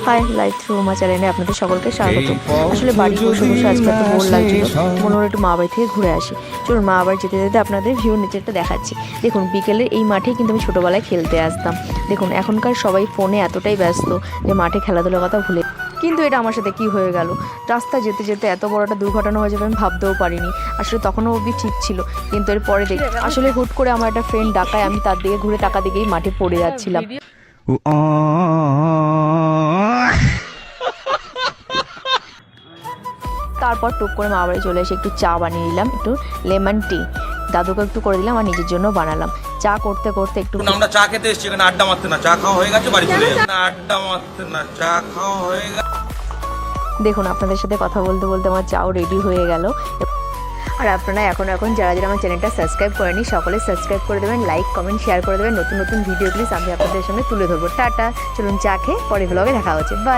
High, life through মা চ্যানেলে আপনাদের সকলকে স্বাগত। আসলে বাড়ি বসে বসে আজকে এত বোর লাগছিল, মনে হলো একটু মা বাড়ি থেকে ঘুরে আসি। চলুন মা বাড়ি যেতে যেতে আপনাদের ভিউ নেচারটা দেখাচ্ছি। দেখুন বিকেলের এই মাঠেই কিন্তু আমি ছোটোবেলায় খেলতে আসতাম। দেখুন এখনকার সবাই ফোনে এতটাই ব্যস্ত যে মাঠে খেলাধুলার কথা ভুলে, কিন্তু এটা আমার সাথে কি হয়ে গেল, রাস্তা যেতে যেতে এত বড় একটা দুর্ঘটনা হয়ে যাবে আমি ভাবতেও পারিনি। আসলে তখনও অবধি ঠিক ছিল, কিন্তু এর পরে দেখি আসলে হুট করে আমার একটা ফ্রেন্ড ডাকায় আমি তার দিকে ঘুরে টাকা দিকেই মাঠে পড়ে যাচ্ছিলাম। তারপর টুক করে মা বাড়ি চলে এসে একটু চা বানিয়ে নিলাম, একটু লেমন টি দাদুকে একটু করে দিলাম আর নিজের জন্য বানালাম। চা করতে করতে একটু আমরা চা খেতে এসেছি, এখানে আড্ডা মারতে না, চা খাওয়া হয়ে গেছে, বাড়ি চলে যাবে। আড্ডা মারতে না, চা খাওয়া হয়ে গেছে। দেখুন আপনাদের সাথে কথা বলতে বলতে আমার চাও রেডি হয়ে গেল। আর আপনারা এখন যারা যারা আমার চ্যানেলটা সাবস্ক্রাইব করেনি সকলে সাবস্ক্রাইব করে দেবেন, লাইক কমেন্ট শেয়ার করে দেবেন। নতুন নতুন ভিডিও প্লিজ আমি আপনাদের সামনে তুলে ধরবো। টাটা, চলুন চা খেয়ে পরে ব্লগে দেখা হচ্ছে। বাই।